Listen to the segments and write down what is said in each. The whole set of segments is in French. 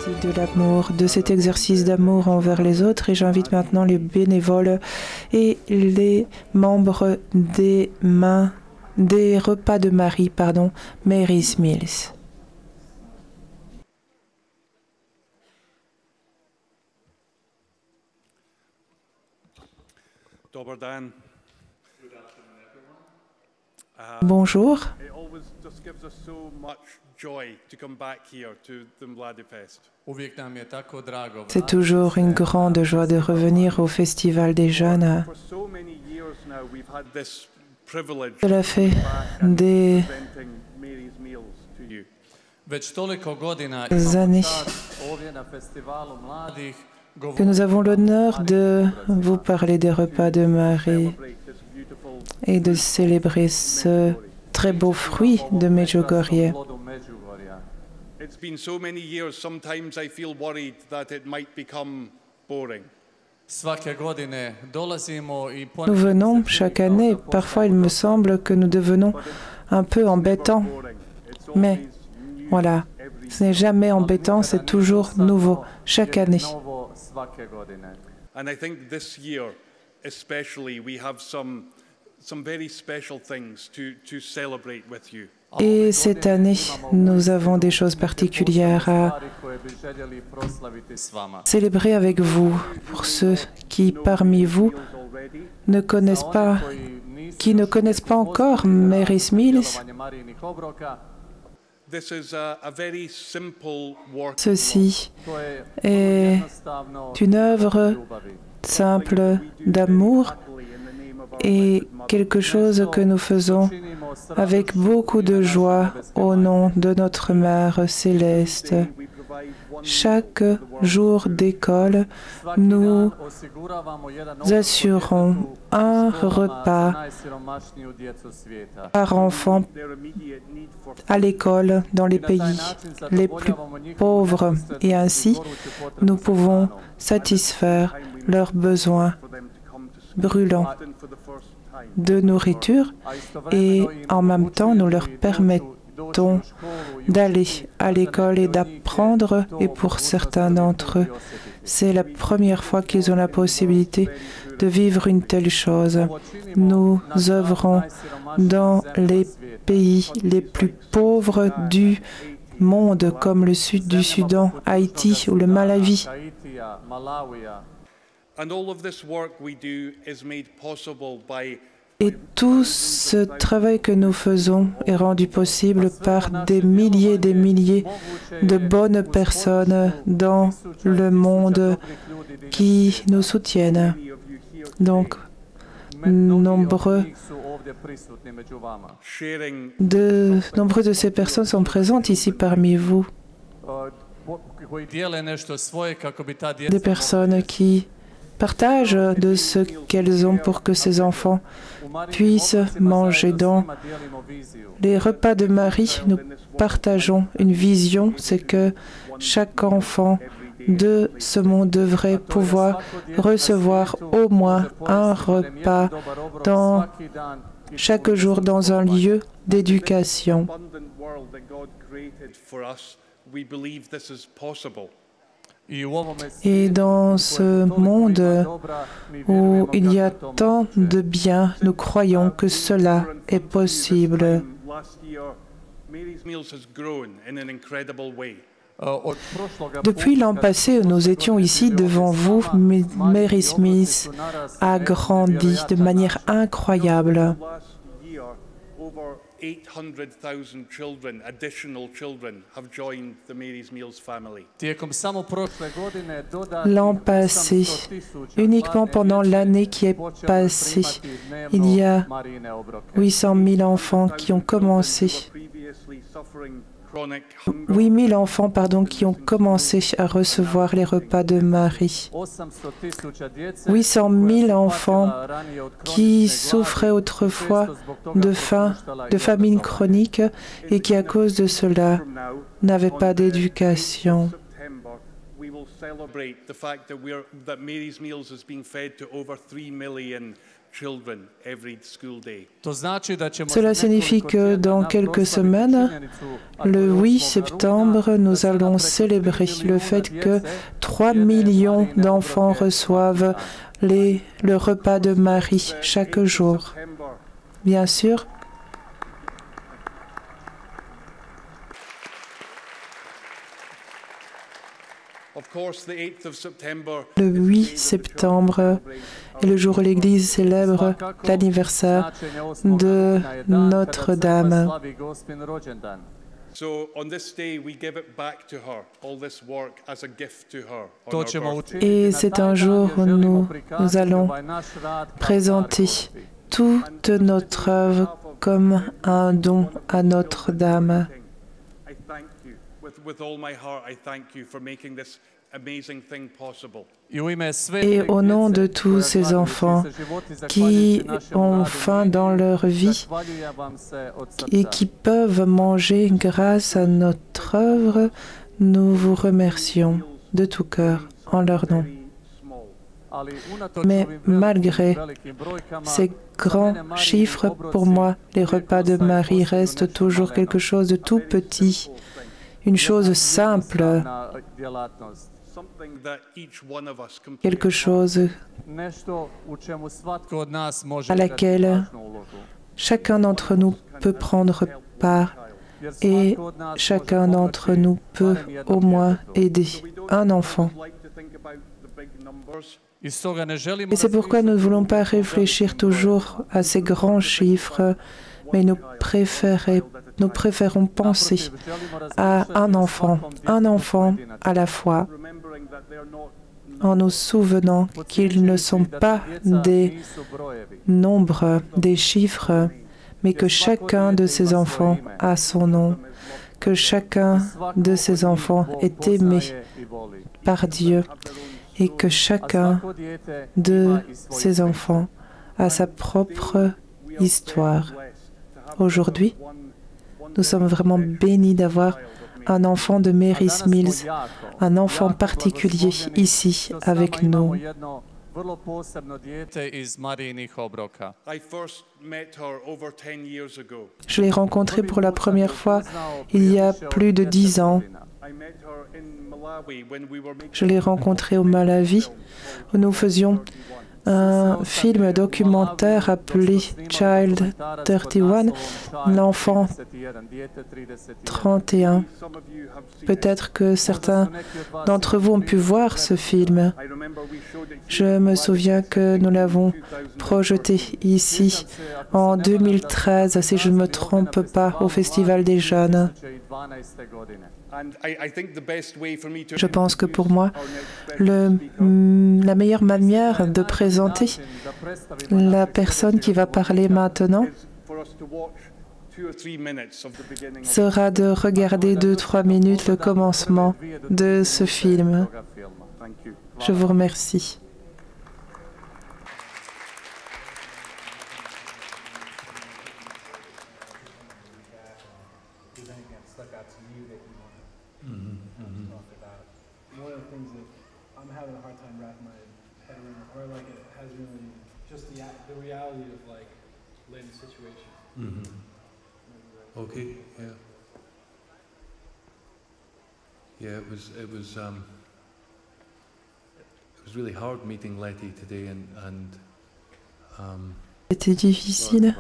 partie de l'amour, de cet exercice d'amour envers les autres. Et j'invite maintenant les bénévoles et les membres des repas de Marie, Mary's Meals. Bonjour. C'est toujours une grande joie de revenir au Festival des Jeunes. Cela fait des années que nous avons l'honneur de vous parler des repas de Marie et de célébrer ce très beau fruit de Medjugorje. Nous venons chaque année. Parfois, il me semble que nous devenons un peu embêtants. Mais voilà, ce n'est jamais embêtant, c'est toujours nouveau, chaque année. Et cette année, nous avons des choses particulières à célébrer avec vous. Pour ceux qui, parmi vous, ne connaissent pas encore Mary's Meals, ceci est une œuvre simple d'amour et quelque chose que nous faisons avec beaucoup de joie au nom de notre Mère céleste. Chaque jour d'école, nous assurons un repas par enfant à l'école dans les pays les plus pauvres et ainsi nous pouvons satisfaire leurs besoins brûlants de nourriture et en même temps nous leur permettons d'aller à l'école et d'apprendre, et pour certains d'entre eux, c'est la première fois qu'ils ont la possibilité de vivre une telle chose. Nous œuvrons dans les pays les plus pauvres du monde, comme le sud du Soudan, Haïti ou le Malawi. Et tout ce travail que nous faisons est rendu possible par des milliers de bonnes personnes dans le monde qui nous soutiennent. Donc, nombreux de ces personnes sont présentes ici parmi vous. Des personnes qui partagent de ce qu'elles ont pour que ces enfants puissent manger. Dans les repas de Marie, nous partageons une vision, c'est que chaque enfant de ce monde devrait pouvoir recevoir au moins un repas chaque jour dans un lieu d'éducation. Et dans ce monde où il y a tant de bien, nous croyons que cela est possible. Depuis l'an passé, où nous étions ici devant vous, Mary's Meals a grandi de manière incroyable. L'an passé, uniquement pendant l'année qui est passée, il y a 800 000 enfants qui ont commencé. 8 000 enfants, qui ont commencé à recevoir les repas de Marie. 800 000 enfants qui souffraient autrefois de faim, de famine chronique et qui, à cause de cela, n'avaient pas d'éducation. Cela signifie que dans quelques semaines, le 8 septembre, nous allons célébrer le fait que 3 millions d'enfants reçoivent le repas de Marie chaque jour. Bien sûr, le 8 septembre est le jour où l'Église célèbre l'anniversaire de Notre-Dame. Et c'est un jour où nous allons présenter toute notre œuvre comme un don à Notre-Dame. Et au nom de tous ces enfants qui ont faim dans leur vie et qui peuvent manger grâce à notre œuvre, nous vous remercions de tout cœur en leur nom. Mais malgré ces grands chiffres, pour moi, les repas de Marie restent toujours quelque chose de tout petit, une chose simple, quelque chose à laquelle chacun d'entre nous peut prendre part et chacun d'entre nous peut au moins aider un enfant. Et c'est pourquoi nous ne voulons pas réfléchir toujours à ces grands chiffres, mais nous préférons penser à un enfant à la fois, en nous souvenant qu'ils ne sont pas des nombres, des chiffres, mais que chacun de ces enfants a son nom, que chacun de ces enfants est aimé par Dieu et que chacun de ces enfants a sa propre histoire. Aujourd'hui, nous sommes vraiment bénis d'avoir un enfant de Mary's Mills, un enfant particulier ici avec nous. Je l'ai rencontrée pour la première fois il y a plus de 10 ans. Je l'ai rencontrée au Malawi, où nous faisions un film documentaire appelé Child 31, l'enfant 31. Peut-être que certains d'entre vous ont pu voir ce film. Je me souviens que nous l'avons projeté ici en 2013, si je ne me trompe pas, au Festival des Jeunes. Je pense que pour moi, la meilleure manière de présenter la personne qui va parler maintenant sera de regarder 2-3 minutes le commencement de ce film. Je vous remercie. Okay, yeah. Yeah, it was really hard meeting Letty today C'était difficile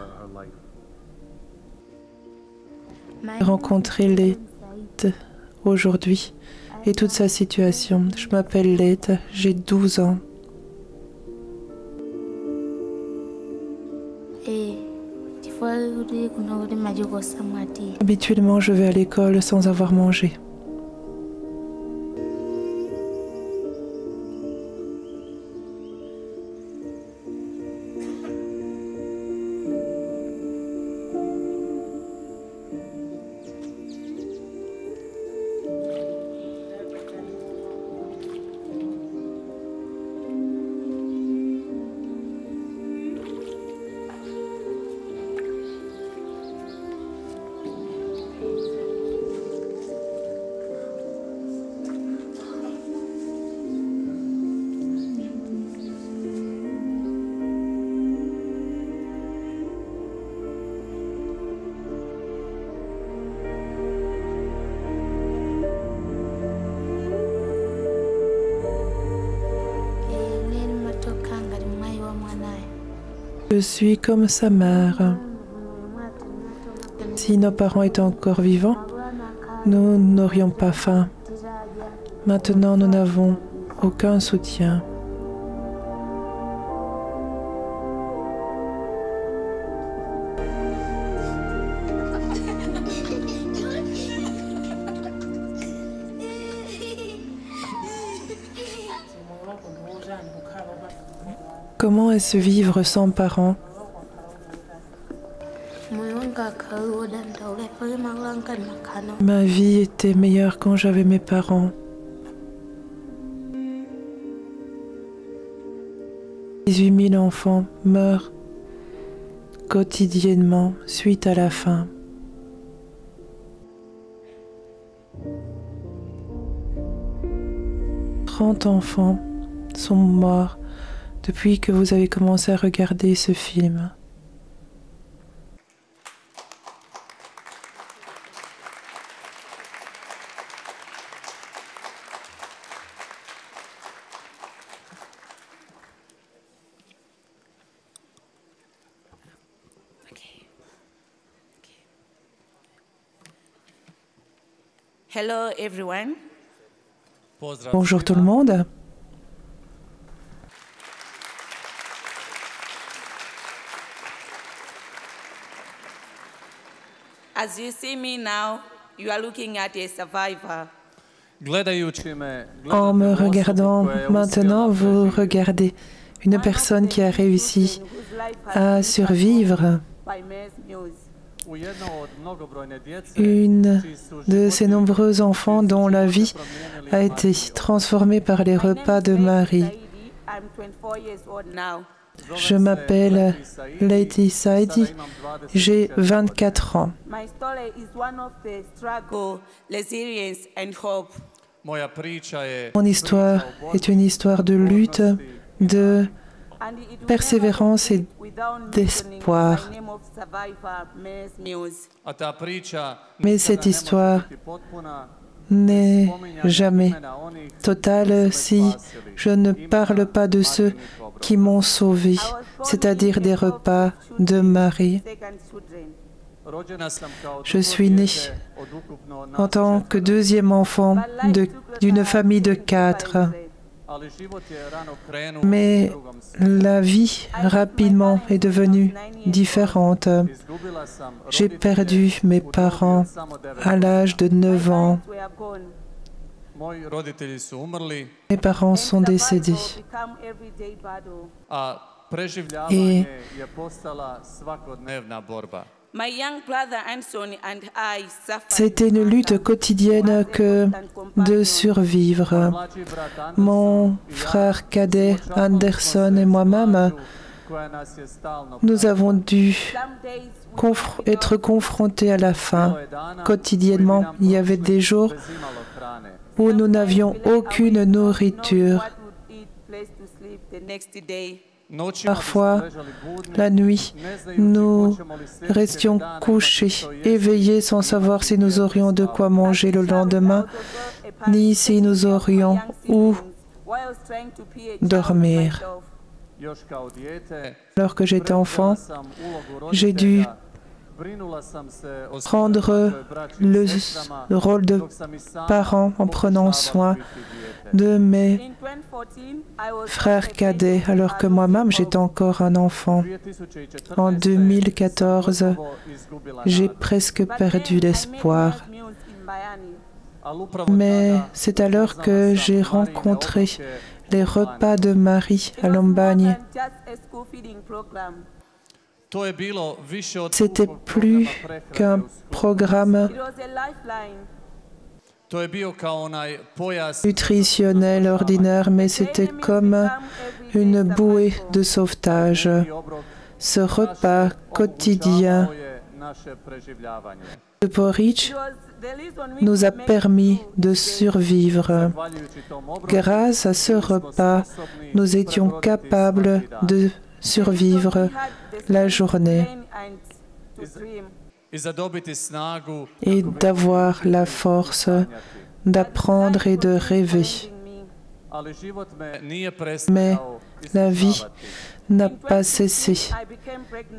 de rencontrer Lette aujourd'hui et toute sa situation. Je m'appelle Lette, j'ai 12 ans. Habituellement, je vais à l'école sans avoir mangé. Je suis comme sa mère. Si nos parents étaient encore vivants, nous n'aurions pas faim. Maintenant, nous n'avons aucun soutien. Comment est-ce vivre sans parents? Ma vie était meilleure quand j'avais mes parents. 18 000 enfants meurent quotidiennement suite à la faim. « 30 enfants sont morts depuis que vous avez commencé à regarder ce film. » Hello everyone. Bonjour tout le monde. As you see me now, you are looking at a survivor. En me regardant maintenant, vous regardez une personne qui a réussi à survivre. Une de ces nombreux enfants dont la vie a été transformée par les repas de Marie. Je m'appelle Lady Saidi, j'ai 24 ans. Mon histoire est une histoire de lutte, de persévérance et d'espoir. Mais cette histoire n'est jamais totale si je ne parle pas de ceux qui m'ont sauvé, c'est-à-dire des repas de Marie. Je suis née en tant que deuxième enfant d'une famille de 4. Mais la vie rapidement est devenue différente. J'ai perdu mes parents à l'âge de 9 ans. Mes parents sont décédés. Et c'était une lutte quotidienne que de survivre. Mon frère cadet Anderson et moi-même, nous avons dû être confrontés à la faim. Quotidiennement, il y avait des jours où nous n'avions aucune nourriture. Parfois, la nuit, nous restions couchés, éveillés sans savoir si nous aurions de quoi manger le lendemain, ni si nous aurions où dormir. Alors que j'étais enfant, j'ai dû prendre le rôle de parent en prenant soin de mes frères cadets, alors que moi-même j'étais encore un enfant. En 2014, j'ai presque perdu l'espoir. Mais c'est alors que j'ai rencontré les repas de Marie à Lombanie. C'était plus qu'un programme nutritionnel ordinaire, mais c'était comme une bouée de sauvetage. Ce repas quotidien de porridge nous a permis de survivre. Grâce à ce repas, nous étions capables de survivre la journée et d'avoir la force d'apprendre et de rêver. Mais la vie n'a pas cessé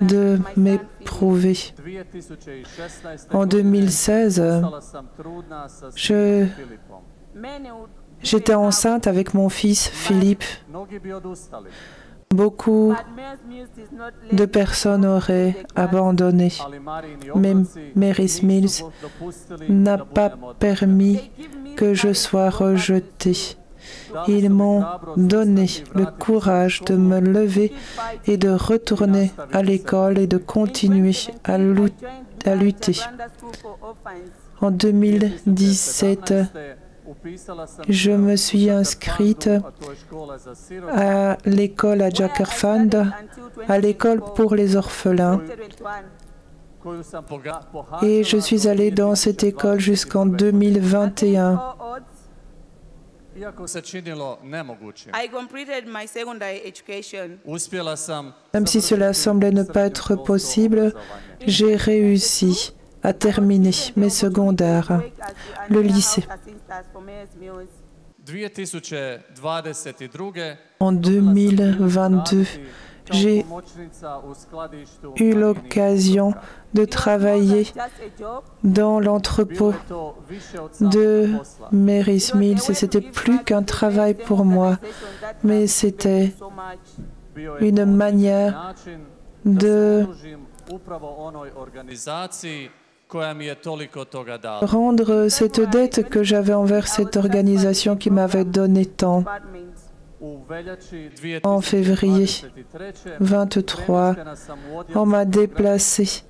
de m'éprouver. En 2016, j'étais enceinte avec mon fils Philippe. Beaucoup de personnes auraient abandonné, mais Mary's Mills n'a pas permis que je sois rejetée. Ils m'ont donné le courage de me lever et de retourner à l'école et de continuer à lutter. En 2017, je me suis inscrite à l'école à Jakerfand, à l'école pour les orphelins. Et je suis allée dans cette école jusqu'en 2021. Même si cela semblait ne pas être possible, j'ai réussi à terminer mes secondaires, le lycée. En 2022, j'ai eu l'occasion de travailler dans l'entrepôt de Mary's Mills. Et c'était plus qu'un travail pour moi, mais c'était une manière de rendre cette dette que j'avais envers cette organisation qui m'avait donné tant. En février 23, on m'a déplacé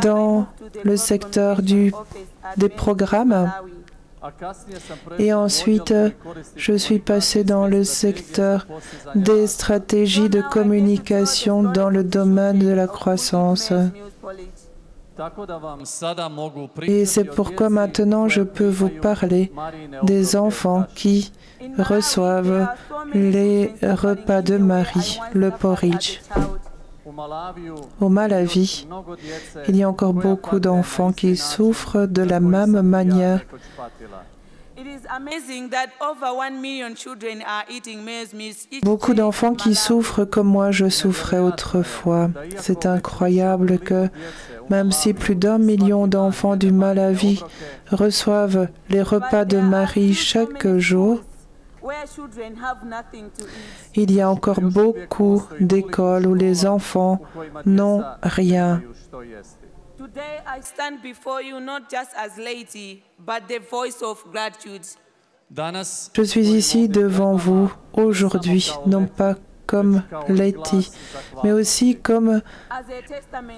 dans le secteur des programmes et ensuite je suis passé dans le secteur des stratégies de communication dans le domaine de la croissance. Et c'est pourquoi maintenant je peux vous parler des enfants qui reçoivent les repas de Marie, le porridge. Au Malawi, il y a encore beaucoup d'enfants qui souffrent de la même manière. Beaucoup d'enfants qui souffrent comme moi je souffrais autrefois. C'est incroyable que même si plus d'1 million d'enfants du Malawi reçoivent les repas de Marie chaque jour, il y a encore beaucoup d'écoles où les enfants n'ont rien. Je suis ici devant vous aujourd'hui, non pas comme Letty, mais aussi comme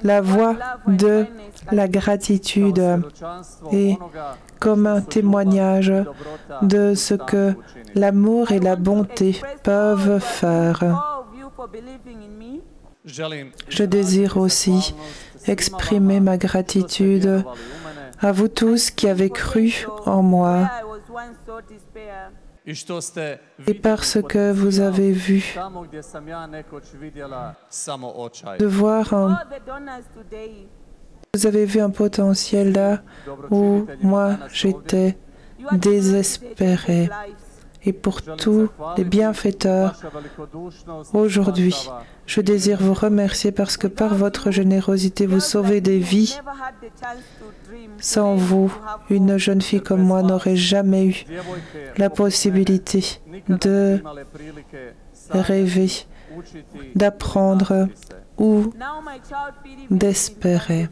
la voix de la gratitude et comme un témoignage de ce que l'amour et la bonté peuvent faire. Je désire aussi exprimer ma gratitude à vous tous qui avez cru en moi et parce que vous avez vu de voir vous avez vu un potentiel là où moi j'étais désespérée. Et pour tous les bienfaiteurs, aujourd'hui, je désire vous remercier parce que par votre générosité, vous sauvez des vies. Sans vous, une jeune fille comme moi n'aurait jamais eu la possibilité de rêver, d'apprendre ou d'espérer.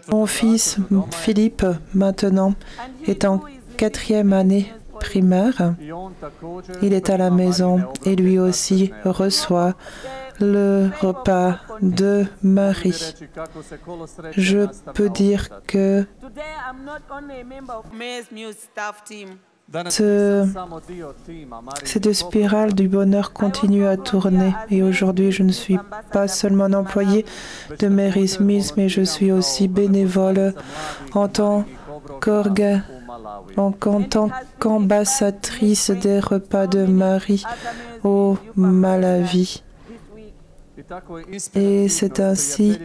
Mon fils Philippe, maintenant, est en 4e année primaire. Il est à la maison et lui aussi reçoit le repas de Marie. Je peux dire que cette spirale du bonheur continue à tourner et aujourd'hui je ne suis pas seulement un employé de Mary's Mills mais je suis aussi bénévole en tant qu'ambassadrice des repas de Marie au Malawi. Et c'est ainsi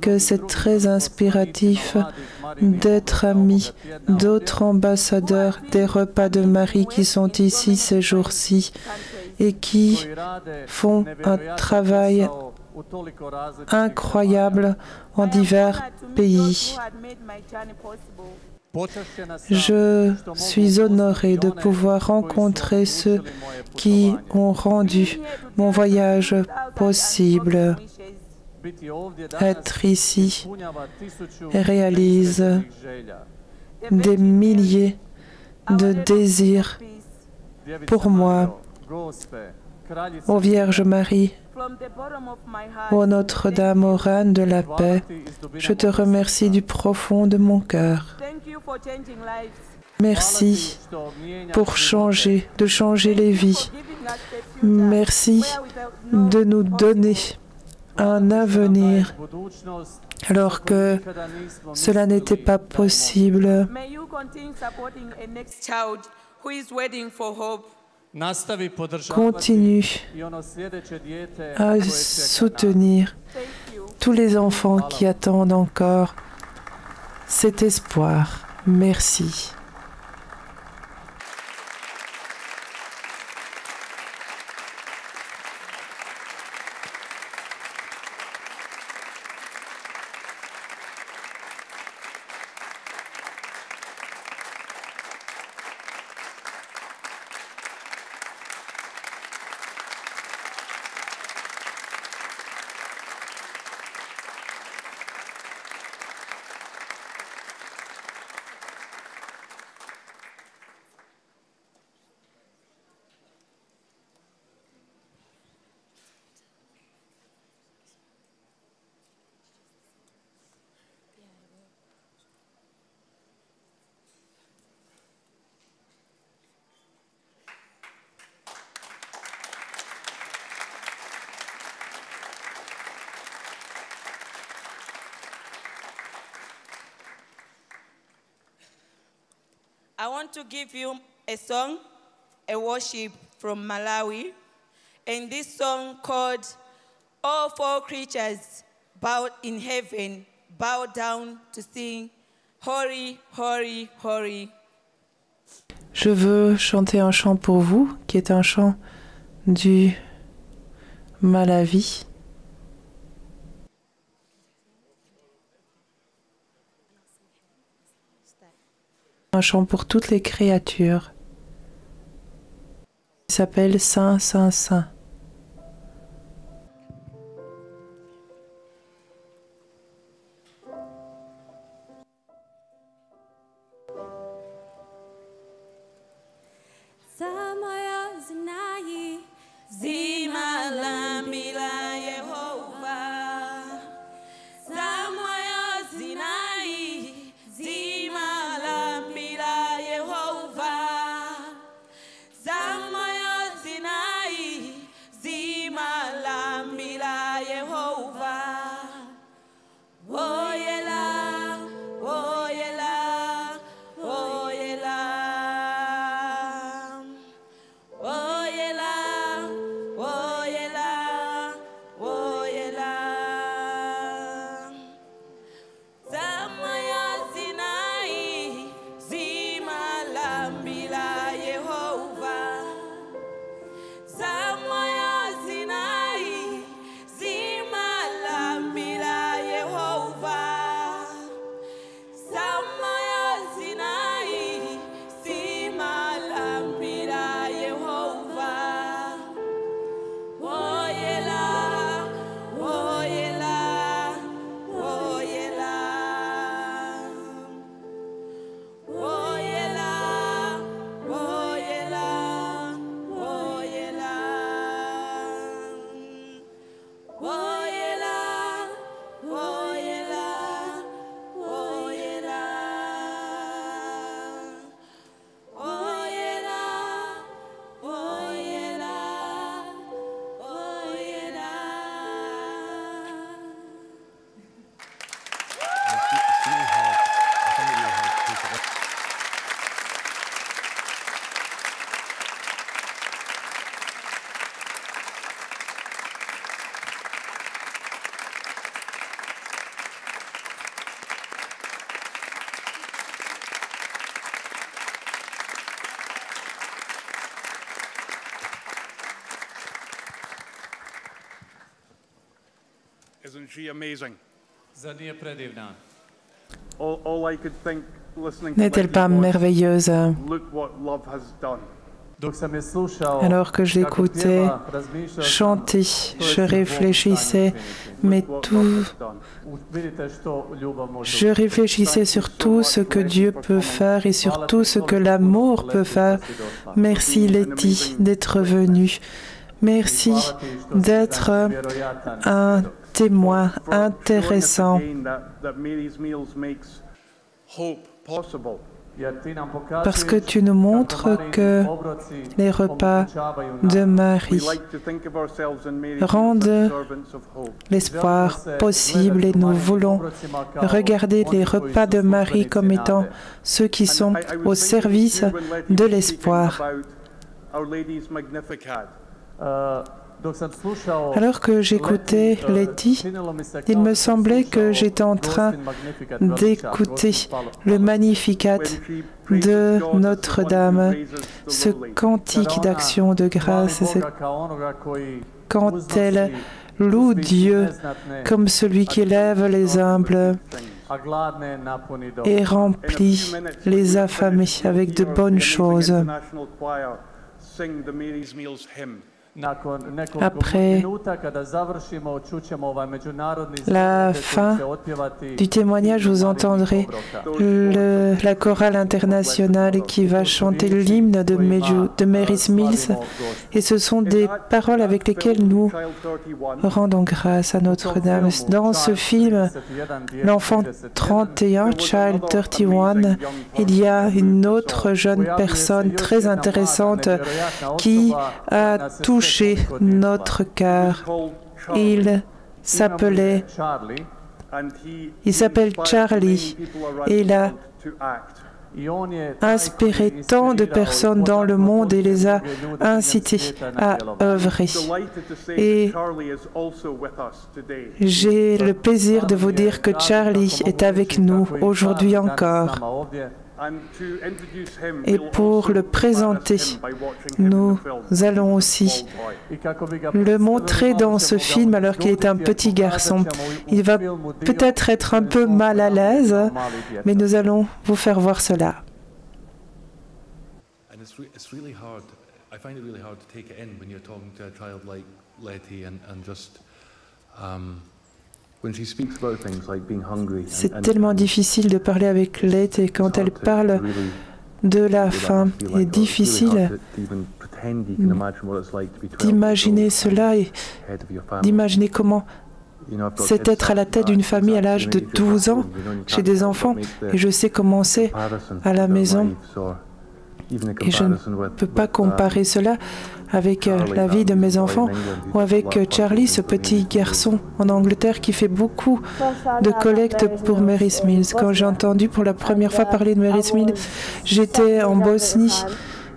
que c'est très inspiratif d'être amis d'autres ambassadeurs des repas de Marie qui sont ici ces jours-ci et qui font un travail incroyable en divers pays. Je suis honoré de pouvoir rencontrer ceux qui ont rendu mon voyage possible. Être ici réalise des milliers de désirs pour moi. Ô Vierge Marie, ô Notre-Dame, ô Reine de la paix, je te remercie du profond de mon cœur. Merci pour changer les vies. Merci de nous donner un avenir alors que cela n'était pas possible. Continue à soutenir tous les enfants qui attendent encore cet espoir. Merci. I want to give you a song, a worship from Malawi, and this song called All Four Creatures Bowed in Heaven, Bow Down to Sing, Holy, Holy, Holy. Je veux chanter un chant pour vous, qui est un chant du Malawi. Un chant pour toutes les créatures. Il s'appelle Saint, Saint, Saint. Isn't she amazing? N'est-elle pas merveilleuse? Alors que je l'écoutais chanter, je réfléchissais, je réfléchissais sur tout ce que Dieu peut faire et sur tout ce que l'amour peut faire. Merci Letty d'être venue. Merci d'être un témoin intéressant. Parce que tu nous montres que les repas de Marie rendent l'espoir possible et nous voulons regarder les repas de Marie comme étant ceux qui sont au service de l'espoir. Alors que j'écoutais Letty, il me semblait que j'étais en train d'écouter le Magnificat de Notre-Dame, ce cantique d'action de grâce, quand elle loue Dieu comme celui qui élève les humbles et remplit les affamés avec de bonnes choses. Après la fin du témoignage, vous entendrez la chorale internationale qui va chanter l'hymne de Mary Mills. Et ce sont des paroles avec lesquelles nous rendons grâce à Notre-Dame. Dans ce film, l'enfant 31, Child 31, il y a une autre jeune personne très intéressante qui a touché notre cœur. Il s'appelle Charlie et il a inspiré tant de personnes dans le monde et les a incités à œuvrer. Et j'ai le plaisir de vous dire que Charlie est avec nous aujourd'hui encore. Et pour le présenter, nous allons aussi le montrer dans ce film alors qu'il est un petit garçon. Il va peut-être être un peu mal à l'aise, mais nous allons vous faire voir cela. C'est tellement difficile de parler avec Letty et quand elle parle de la faim. Il est difficile d'imaginer cela et d'imaginer comment c'est être à la tête d'une famille à l'âge de 12 ans. J'ai des enfants et je sais comment c'est à la maison. Et je ne peux pas comparer cela avec la vie de mes enfants ou avec Charlie, ce petit garçon en Angleterre qui fait beaucoup de collectes pour Mary Mills. Quand j'ai entendu pour la première fois parler de Mary Mills, j'étais en Bosnie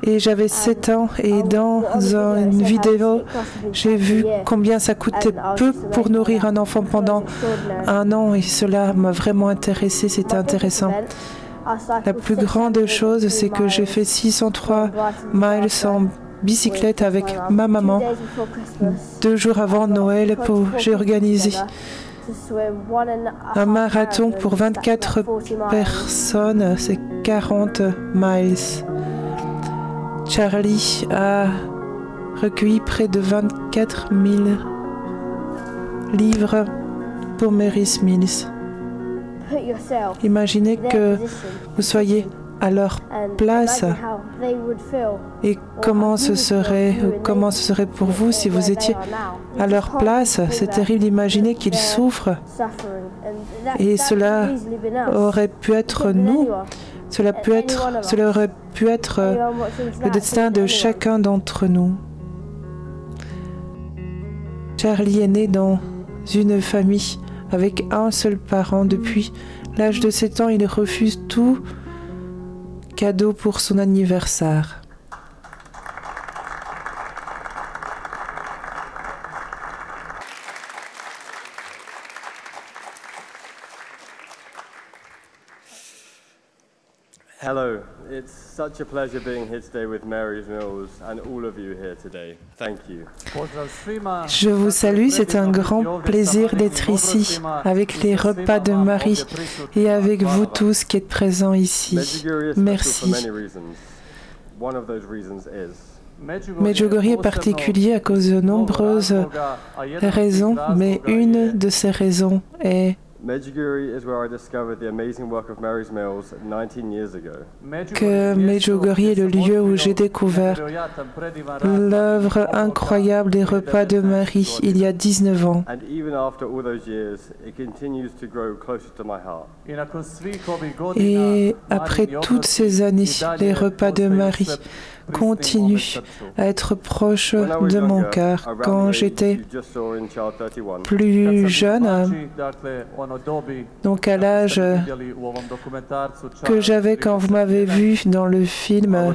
et j'avais 7 ans et dans une vidéo, j'ai vu combien ça coûtait peu pour nourrir un enfant pendant 1 an et cela m'a vraiment intéressée, c'était intéressant. La plus grande chose, c'est que j'ai fait 603 miles en bicyclette avec ma maman 2 jours avant Noël. J'ai organisé un marathon pour 24 personnes, c'est 40 miles. Charlie a recueilli près de 24 000 livres pour Mary Mills. Imaginez que vous soyez à leur place et comment ce serait pour vous si vous étiez à leur place. C'est terrible d'imaginer qu'ils souffrent et cela aurait pu être nous. Cela aurait pu être le destin de chacun d'entre nous. Charlie est né dans une famille avec un seul parent. Depuis l'âge de 7 ans, il refuse tout cadeau pour son anniversaire. Hello, it's such a pleasure being here today with Mary's Mills and all of you here today. Thank you. Je vous salue, c'est un grand plaisir d'être ici avec les repas de Marie et avec vous tous qui êtes présents ici. Merci. Medjugorje est particulier à cause de nombreuses raisons, mais une de ces raisons est que Medjugorje est le lieu où j'ai découvert l'œuvre incroyable des repas de Marie il y a 19 ans. Et après toutes ces années, les repas de Marie continuent à être proches de mon cœur. Quand j'étais plus jeune, donc à l'âge que j'avais quand vous m'avez vu dans le film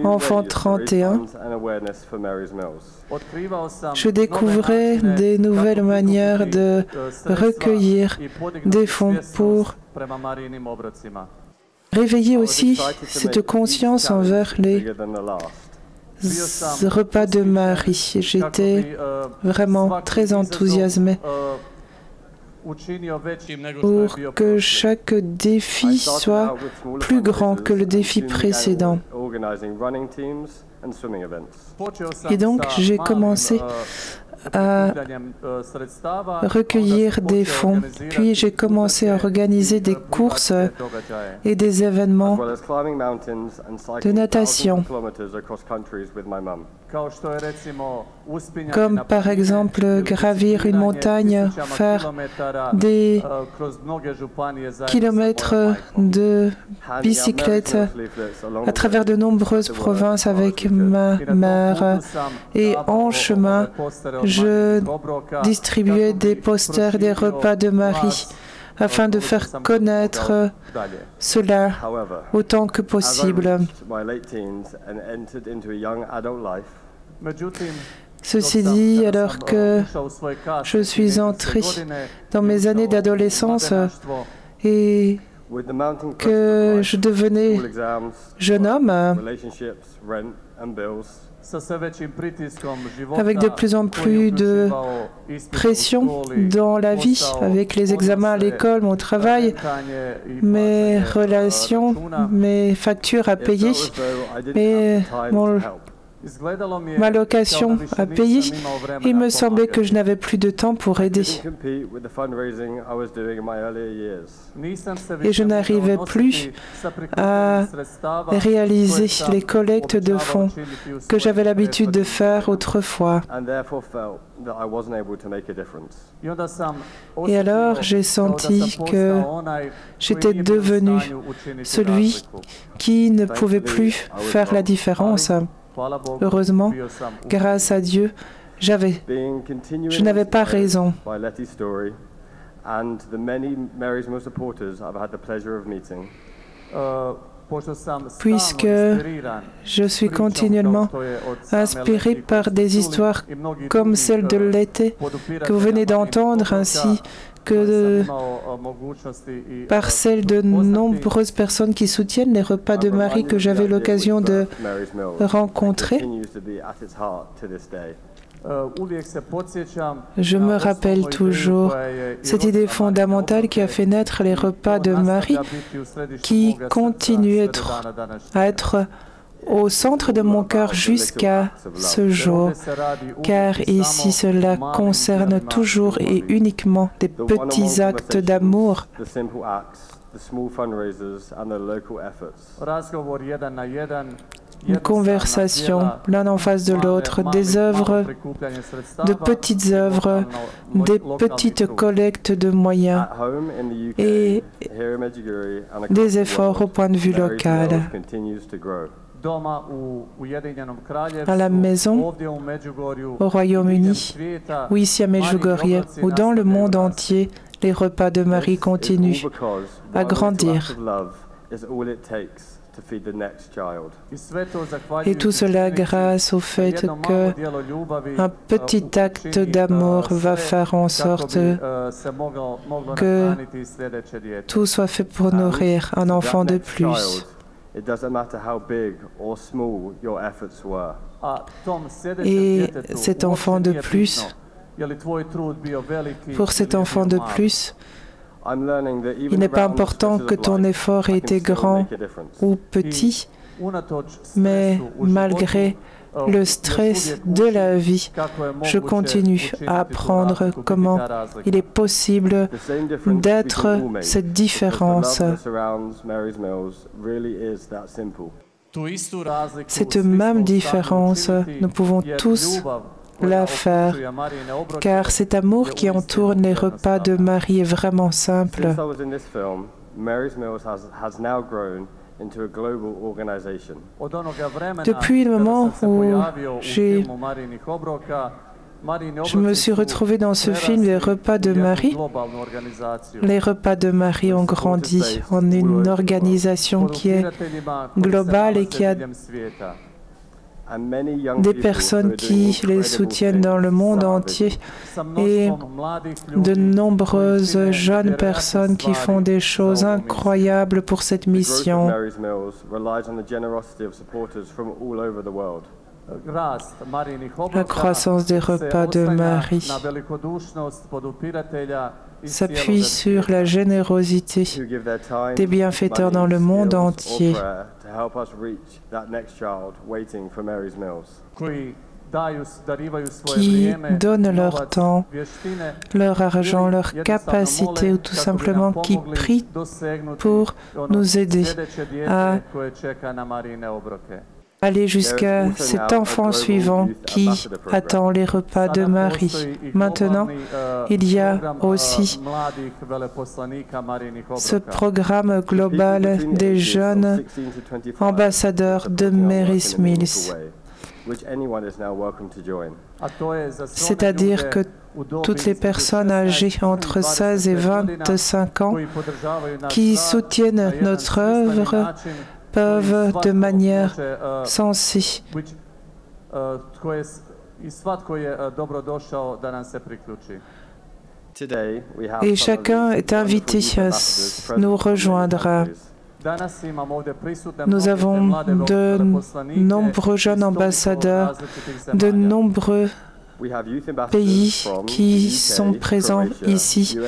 Enfant 31, je découvrais des nouvelles manières de recueillir des fonds pour réveiller aussi cette conscience envers les repas de Marie. J'étais vraiment très enthousiasmée pour que chaque défi soit plus grand que le défi précédent. Et donc, j'ai commencé à recueillir des fonds, puis j'ai commencé à organiser des courses et des événements de natation, comme par exemple gravir une montagne, faire des kilomètres de bicyclette à travers de nombreuses provinces avec ma mère, et en chemin je distribuais des posters des repas de Marie afin de faire connaître cela autant que possible. Ceci dit, alors que je suis entré dans mes années d'adolescence et que je devenais jeune homme, avec de plus en plus de pression dans la vie, avec les examens à l'école, mon travail, mes relations, mes factures à payer, et ma location à payer. Il me semblait que je n'avais plus de temps pour aider. Et je n'arrivais plus à réaliser les collectes de fonds que j'avais l'habitude de faire autrefois. Et alors j'ai senti que j'étais devenu celui qui ne pouvait plus faire la différence. Heureusement, grâce à Dieu, je n'avais pas raison. Puisque je suis continuellement inspiré par des histoires comme celle de l'été que vous venez d'entendre, ainsi que par celle de nombreuses personnes qui soutiennent les repas de Marie que j'avais l'occasion de rencontrer. Je me rappelle toujours cette idée fondamentale qui a fait naître les repas de Marie, qui continue à être au centre de mon cœur jusqu'à ce jour, car ici cela concerne toujours et uniquement des petits actes d'amour, une conversation l'un en face de l'autre, des œuvres, de petites œuvres, des petites collectes de moyens et des efforts au point de vue local. À la maison, au Royaume-Uni, ou ici à Medjugorje, ou dans le monde entier, les repas de Marie continuent à grandir. Et tout cela grâce au fait qu'un petit acte d'amour va faire en sorte que tout soit fait pour nourrir un enfant de plus. It doesn't matter how big or small your efforts were. Et cet enfant de plus, pour cet enfant de plus, il n'est pas important que ton effort ait été grand ou petit, mais malgré le stress de la vie, je continue à apprendre comment il est possible d'être cette différence. Cette même différence, nous pouvons tous la faire, car cet amour qui entoure les repas de Marie est vraiment simple. Depuis le moment où je me suis retrouvée dans ce film, Les repas de Marie, les repas de Marie ont grandi en une organisation qui est globale et qui a des personnes qui les soutiennent dans le monde entier et de nombreuses jeunes personnes qui font des choses incroyables pour cette mission. La croissance des repas de Marie s'appuie sur la générosité des bienfaiteurs dans le monde entier qui donnent leur temps, leur argent, leur capacité ou tout simplement qui prient pour nous aider à aller jusqu'à cet enfant suivant qui attend les repas de Marie. Maintenant, il y a aussi ce programme global des jeunes ambassadeurs de Mary's Mills. C'est-à-dire que toutes les personnes âgées entre 16 et 25 ans qui soutiennent notre œuvre peuvent de manière sensée et chacun est invité à nous rejoindre. Nous avons de nombreux jeunes ambassadeurs, de nombreux pays qui sont présents ici,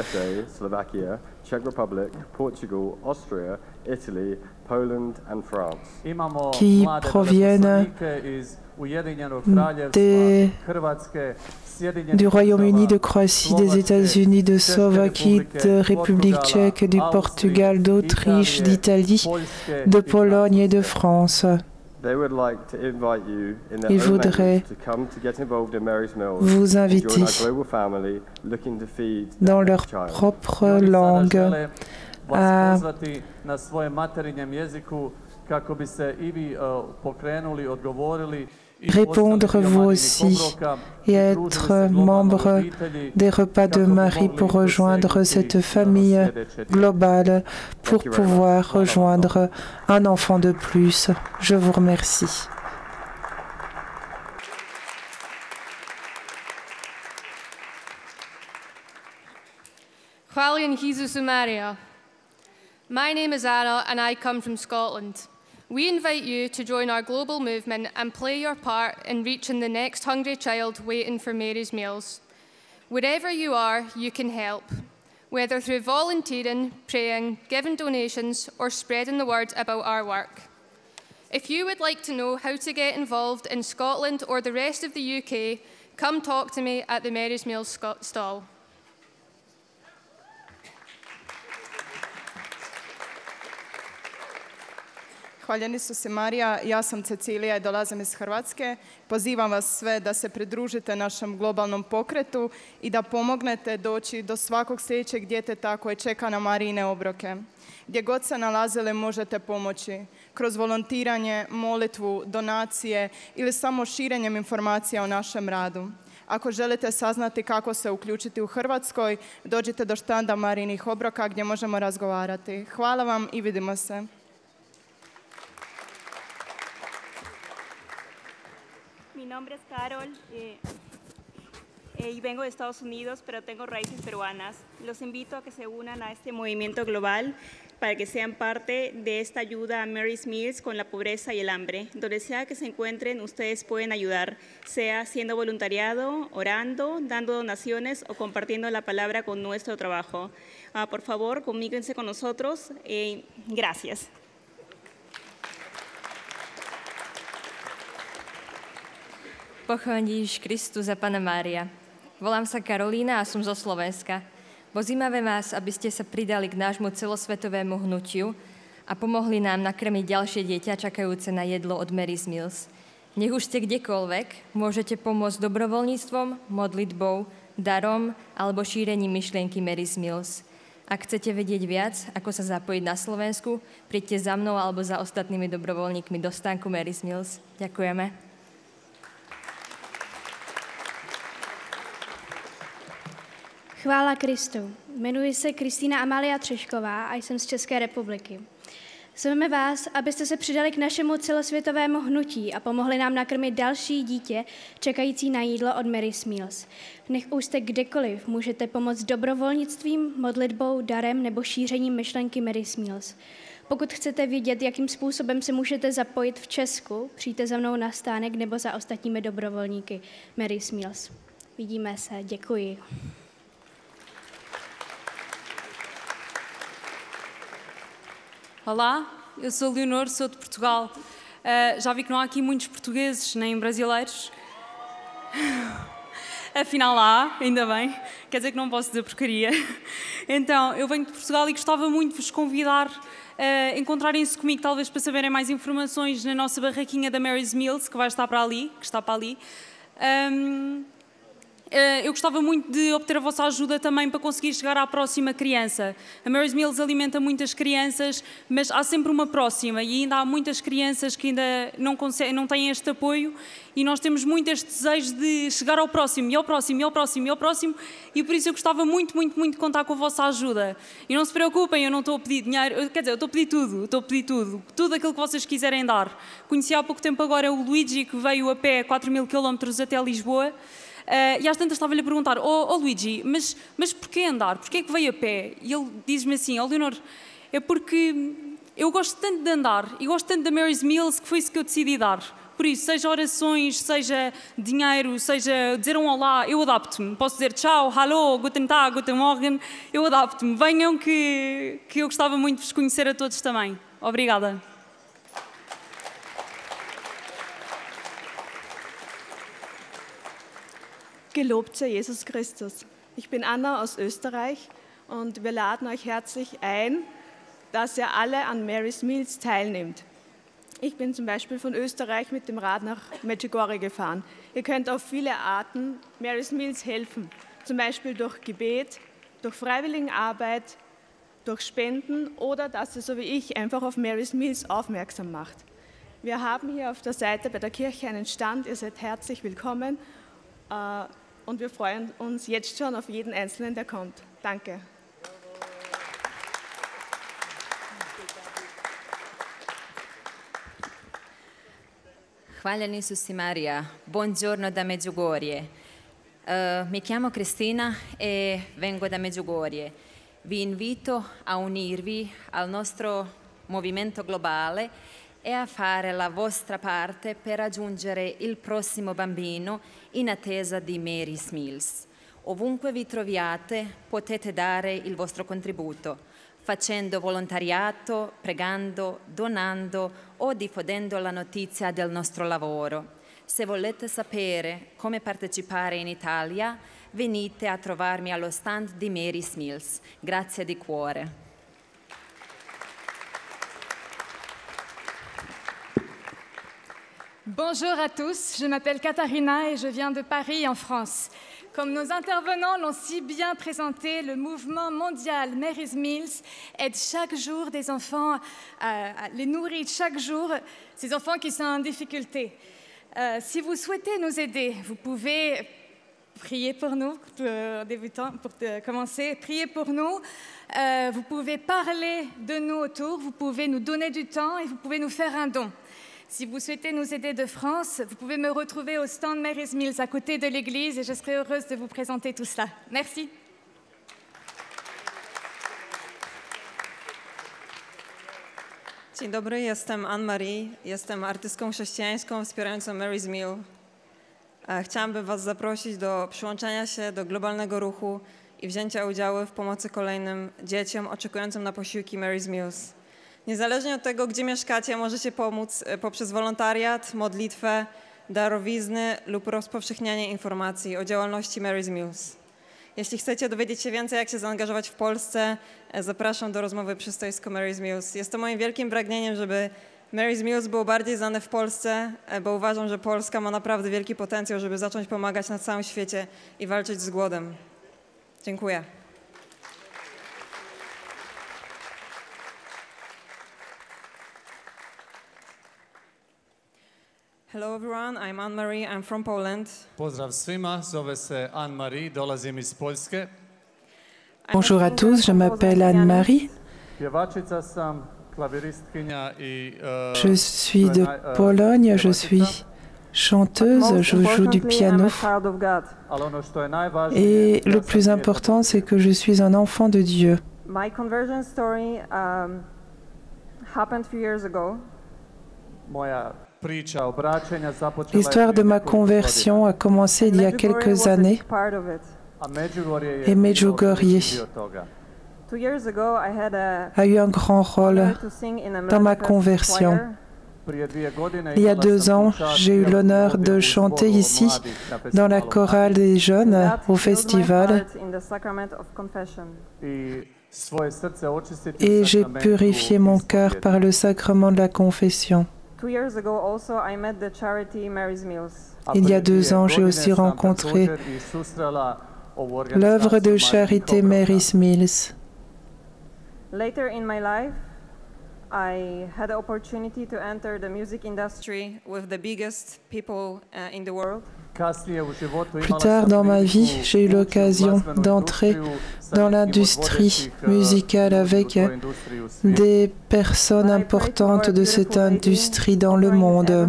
qui proviennent du Royaume-Uni, de Croatie, des États-Unis, de Slovaquie, de République tchèque, du Portugal, d'Autriche, d'Italie, de Pologne et de France. Ils voudraient vous inviter dans leur propre langue à répondre vous aussi et être membre des repas de Marie pour rejoindre cette famille globale, pour pouvoir rejoindre un enfant de plus. Je vous remercie. Chwalion Jesus Maria. My name is Anna and I come from Scotland. We invite you to join our global movement and play your part in reaching the next hungry child waiting for Mary's meals. Wherever you are, you can help, whether through volunteering, praying, giving donations, or spreading the word about our work. If you would like to know how to get involved in Scotland or the rest of the UK, come talk to me at the Mary's Meals stall. Hvaljen Isuse Marija, ja sam Cecilija i dolazim iz Hrvatske. Pozivam vas sve da se pridružite našem globalnom pokretu i da pomognete doći do svakog sljedećeg djeteta koje čeka na Marijine obroke. Gdje god se nalazili možete pomoći, kroz volontiranje, molitvu, donacije ili samo širenjem informacija o našem radu. Ako želite saznati kako se uključiti u Hrvatskoj, dođite do štanda Marijinih obroka gdje možemo razgovarati. Hvala vam i vidimo se. Mi nombre es Carol y vengo de Estados Unidos, pero tengo raíces peruanas. Los invito a que se unan a este movimiento global para que sean parte de esta ayuda a Mary's Meals con la pobreza y el hambre. Donde sea que se encuentren, ustedes pueden ayudar, sea haciendo voluntariado, orando, dando donaciones o compartiendo la palabra con nuestro trabajo. Por favor, comuníquense con nosotros. Gracias. Pochváľ Ježiš Kristus a Panna Mária. Volám sa Karolína a som zo Slovenska. Pozývame vás, aby ste sa pridali k nášmu celosvetovému hnutiu a pomohli nám nakrmiť ďalšie dieťa čakajúce na jedlo od Mary's Meals. Nech už ste kdekoľvek, môžete pomôcť dobrovoľníctvom, modlitbou, darom alebo šírením myšlienky Mary's Meals. Ak chcete vedieť viac, ako sa zapojiť na Slovensku, príďte za mnou alebo za ostatnými dobrovoľníkmi do stánku Mary's Meals. Ďakujeme. Chvála Kristu. Jmenuji se Kristýna Amália Třešková a jsem z České republiky. Zveme vás, abyste se přidali k našemu celosvětovému hnutí a pomohli nám nakrmit další dítě čekající na jídlo od Mary's Meals. Nech už jste kdekoliv, můžete pomoct dobrovolnictvím, modlitbou, darem nebo šířením myšlenky Mary's Meals. Pokud chcete vědět, jakým způsobem se můžete zapojit v Česku, přijďte za mnou na stánek nebo za ostatními dobrovolníky Mary's Meals. Vidíme se, děkuji. Olá, eu sou a Leonor, sou de Portugal. Já vi que não há aqui muitos portugueses, nem brasileiros. Afinal há, ainda bem. Quer dizer que não posso dizer porcaria. Então, eu venho de Portugal e gostava muito de vos convidar a encontrarem-se comigo, talvez para saberem mais informações na nossa barraquinha da Mary's Meals, que vai estar para ali, que está para ali. Eu gostava muito de obter a vossa ajuda também para conseguir chegar à próxima criança. A Mary's Meals alimenta muitas crianças, mas há sempre uma próxima e ainda há muitas crianças que ainda não têm este apoio e nós temos muito este desejo de chegar ao próximo, e ao próximo, e ao próximo, e ao próximo, e por isso eu gostava muito, muito, muito de contar com a vossa ajuda. E não se preocupem, eu não estou a pedir dinheiro, quer dizer, eu estou a pedir tudo aquilo que vocês quiserem dar. Conheci há pouco tempo agora o Luigi, que veio a pé 4.000 km até Lisboa. E às tantas estava-lhe a perguntar, Luigi, mas porquê andar? Porquê é que veio a pé? E ele diz-me assim, Leonor, é porque eu gosto tanto de andar e gosto tanto da Mary's Meals que foi isso que eu decidi dar. Por isso, seja orações, seja dinheiro, seja dizer um olá, eu adapto-me. Posso dizer tchau, hallo, guten Tag, guten Morgen, eu adapto-me. Venham que eu gostava muito de vos conhecer a todos também. Obrigada. Gelobt sei Jesus Christus. Ich bin Anna aus Österreich und wir laden euch herzlich ein, dass ihr alle an Mary's Meals teilnehmt. Ich bin zum Beispiel von Österreich mit dem Rad nach Medjugorje gefahren. Ihr könnt auf viele Arten Mary's Meals helfen, zum Beispiel durch Gebet, durch Freiwilligenarbeit, durch Spenden oder dass ihr, so wie ich, einfach auf Mary's Meals aufmerksam macht. Wir haben hier auf der Seite bei der Kirche einen Stand, ihr seid herzlich willkommen. Und wir freuen uns jetzt schon auf jeden Einzelnen, der kommt. Danke. Hvala Isusi Maria, buongiorno da Medjugorje. Mi chiamo Cristina e vengo da Medjugorje. Vi invito a unirvi al nostro movimento globale e a fare la vostra parte per raggiungere il prossimo bambino in attesa di Mary's Meals. Ovunque vi troviate potete dare il vostro contributo, facendo volontariato, pregando, donando o diffondendo la notizia del nostro lavoro. Se volete sapere come partecipare in Italia, venite a trovarmi allo stand di Mary's Meals. Grazie di cuore. Bonjour à tous, je m'appelle Katharina et je viens de Paris en France. Comme nos intervenants l'ont si bien présenté, le mouvement mondial Mary's Meals aide chaque jour des enfants à les nourrir chaque jour, ces enfants qui sont en difficulté. Si vous souhaitez nous aider, vous pouvez prier pour nous, pour commencer, prier pour nous. Vous pouvez parler de nous autour, vous pouvez nous donner du temps et vous pouvez nous faire un don. Si vous souhaitez nous aider de France, vous pouvez me retrouver au stand Mary's Meals à côté de l'église et je serai heureuse de vous présenter tout cela. Merci. Dzień dobry, jestem Anne-Marie, jestem artystką chrześcijańską wspierającą Mary's Meal. Chciałabym Was zaprosić do przyłączenia się do globalnego ruchu i wzięcia udziału w pomocy kolejnym dzieciom oczekującym na posiłki Mary's Meals. Niezależnie od tego, gdzie mieszkacie, możecie pomóc poprzez wolontariat, modlitwę, darowizny lub rozpowszechnianie informacji o działalności Mary's Meals. Jeśli chcecie dowiedzieć się więcej, jak się zaangażować w Polsce, zapraszam do rozmowy przy stoisku Mary's Meals. Jest to moim wielkim pragnieniem, żeby Mary's Meals było bardziej znane w Polsce, bo uważam, że Polska ma naprawdę wielki potencjał, żeby zacząć pomagać na całym świecie i walczyć z głodem. Dziękuję. Hello everyone, I'm Anne-Marie, I'm from Poland. Pozdrav svima, zove se Anne-Marie, dolazim iz Poljske. Bonjour à tous, je m'appelle Anne-Marie. Pjevačica sam, klaviristkinja i Je suis de Pologne, je suis chanteuse, je joue du piano. Et le plus important, c'est que je suis un enfant de Dieu. My conversion story happened a few years ago. moja priča obraćanja započela L'histoire de ma conversion a commencé il y a quelques années. Et Medjugorje a eu un grand rôle dans ma conversion. Il y a 2 ans, j'ai eu l'honneur de chanter ici, dans la chorale des jeunes, au festival. Et j'ai purifié mon cœur par le sacrement de la confession. Il y a 2 ans, j'ai aussi rencontré l'œuvre de charité Mary's Meals. Later in my life, I had the opportunity to enter the music industry with the biggest people in the world. Plus tard dans ma vie, j'ai eu l'occasion d'entrer dans l'industrie musicale avec des personnes importantes de cette industrie dans le monde.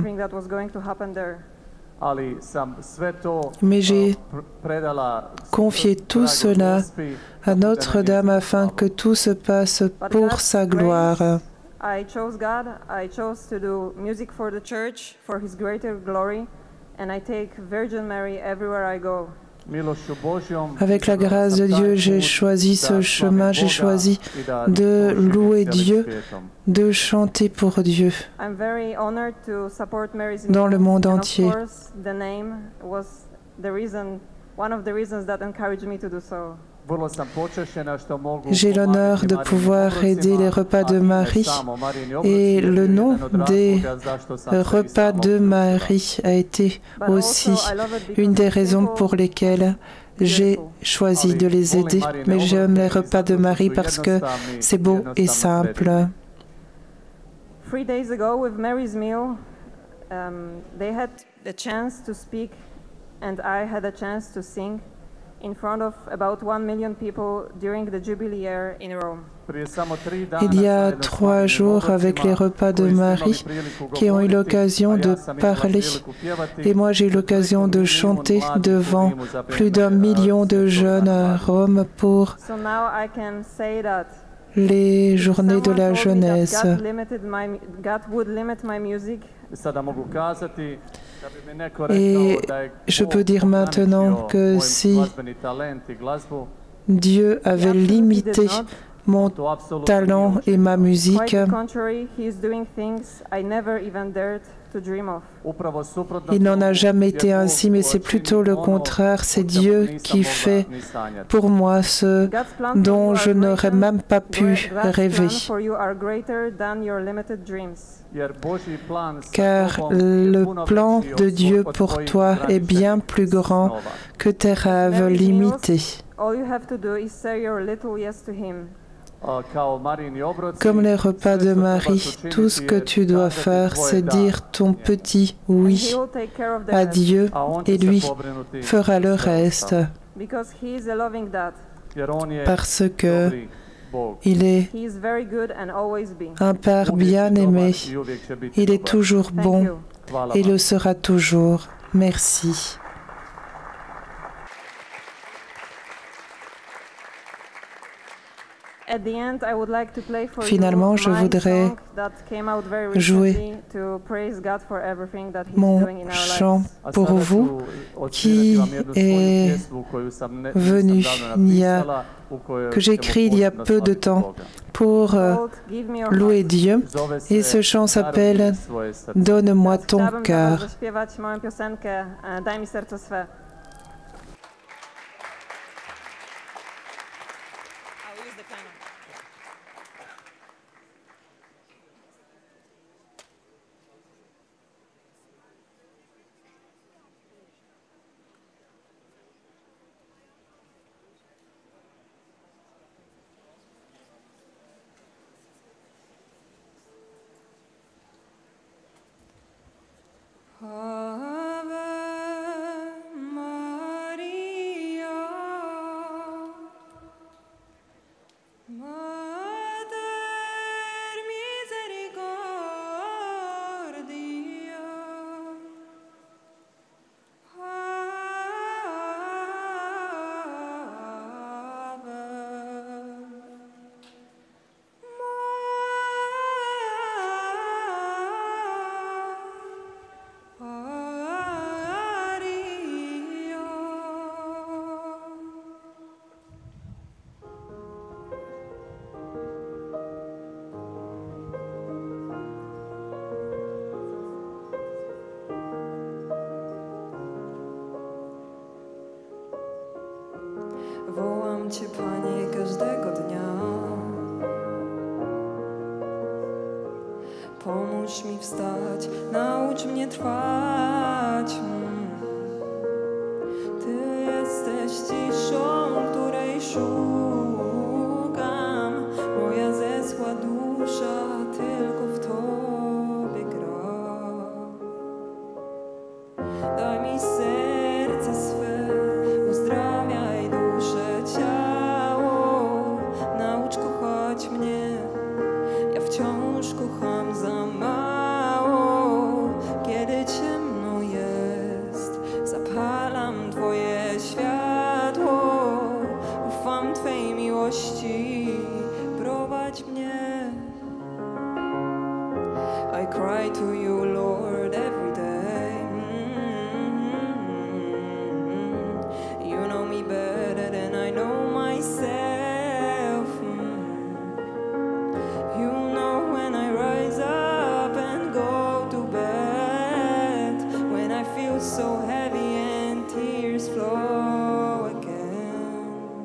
Mais j'ai confié tout cela à Notre-Dame afin que tout se passe pour sa gloire. I chose God, I chose to do music for the church, for His greater glory, and I take Virgin Mary everywhere I go. Avec la grâce de Dieu, j'ai choisi ce chemin, j'ai choisi de louer Dieu, de chanter pour Dieu dans le monde entier. J'ai l'honneur de pouvoir aider les repas de Marie et le nom des repas de Marie a été aussi une des raisons pour lesquelles j'ai choisi de les aider. Mais j'aime les repas de Marie parce que c'est beau et simple. 3 days ago with Mary's Meal, they had the chance to speak and I had a chance to sing in front of about 1 million people during the Jubilee year in Rome. Il y a 3 jours, avec les repas de Marie, qui ont eu l'occasion de parler. Et moi, j'ai eu l'occasion de chanter devant plus d'1 million de jeunes à Rome pour les journées de la jeunesse. Et je peux dire maintenant que si Dieu avait limité mon talent et ma musique, il n'en a jamais été ainsi, mais c'est plutôt le contraire. C'est Dieu qui fait pour moi ce dont je n'aurais même pas pu rêver. Car le plan de Dieu pour toi est bien plus grand que tes rêves limités. Comme les repas de Marie, tout ce que tu dois faire, c'est dire ton petit oui à Dieu et lui fera le reste. Parce que il est un Père bien-aimé. Il est toujours bon et le sera toujours. Merci. Finalement, je voudrais jouer mon chant pour vous qui est venu que j'ai écrit il y a peu de temps pour louer Dieu. Et ce chant s'appelle « Donne-moi ton cœur ». Wołam Cię, Panie, każdego dnia. Pomóż mi wstać, naucz mnie trwać. Ty jesteś ciszą, której szukam. Moja zesła dusza tylko w Tobie gra. Daj mi serce swe, uzdrawiaj duszę, ciało. Naucz kochać mnie, ja wciąż kocham za mało. Kiedy ciemno jest, zapalam Twoje światło. Ufam Twej miłości, prowadź mnie. I cry to you, Lord, every day. You know me better than I know myself. You know when I rise up and go to bed, when I feel so heavy and tears flow again.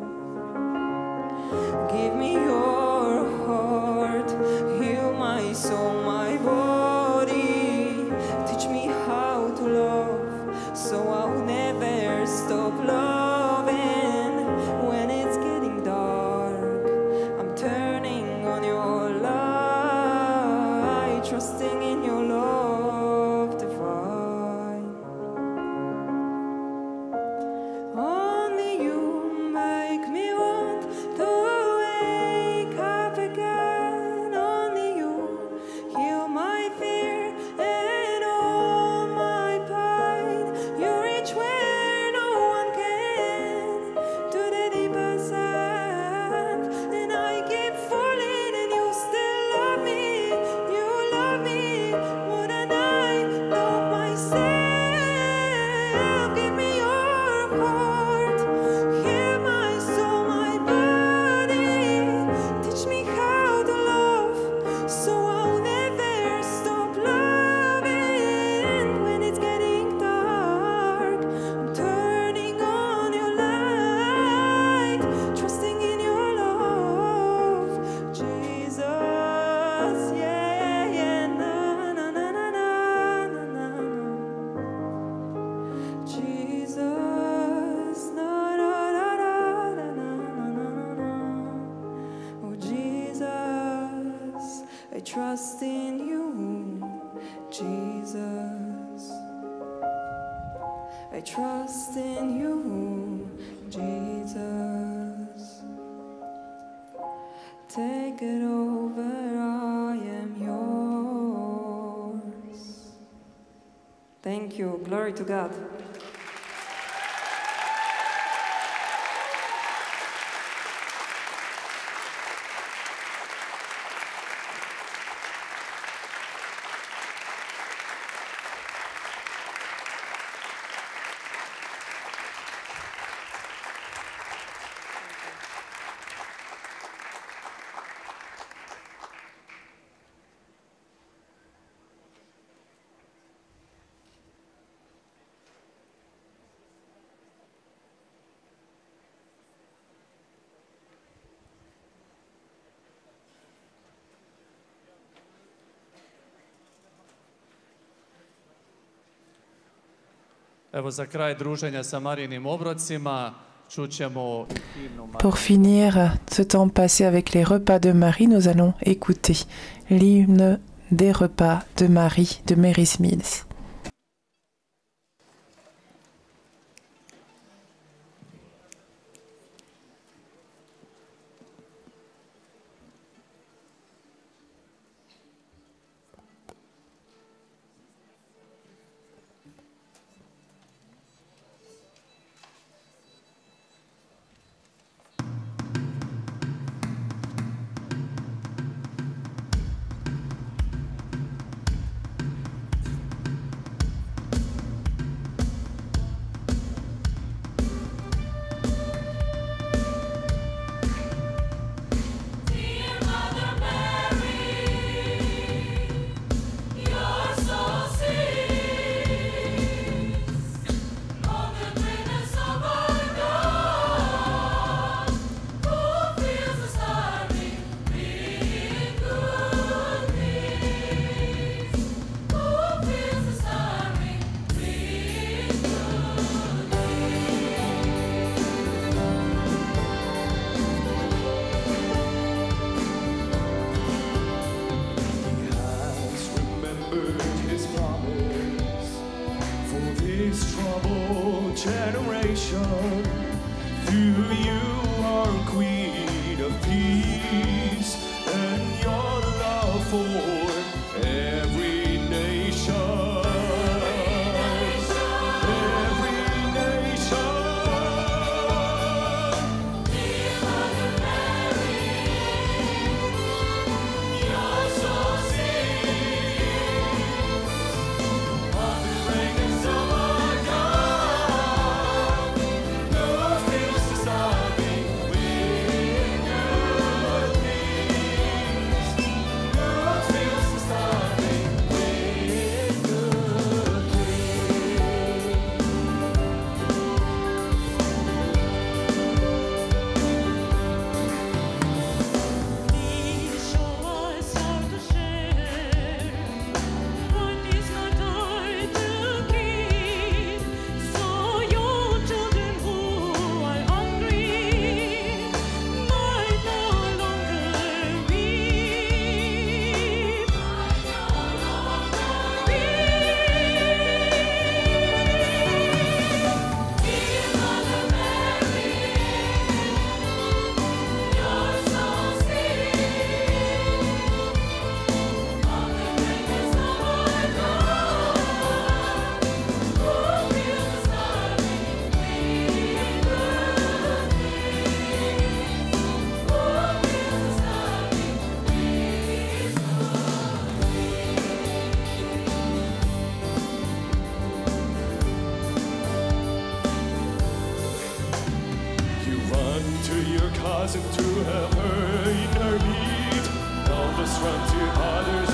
Give me your heart, heal my soul, my body. Teach me how to love, so I'll never stop loving. When it's getting dark, I'm turning on your light, trusting in your love divine. Only you make me want to wake up again. Only you heal my fear and all my pain. You reach where no one can, to the deepest end. And I keep falling and you still love me. You love me more than I love myself. Give me your heart, heal my soul, my body. Teach me how to love, so I'll never stop loving. When it's getting dark, I'm turning on your light, trusting in your love, Jesus. Yeah, yeah, na na na na na na na. Jesus, na na na na na na na na. Oh Jesus, I trust in you, Jesus. I trust in you, Jesus. Take it over, I am yours. Thank you. Glory to God. Evo za kraj druženja sa Marijinim obrocima čućemo himnu Pour finir ce temps passé avec les repas de Marie, nous allons écouter l'hymne des repas de Marie de Mary's Mills. To have her in her need, all this run to others.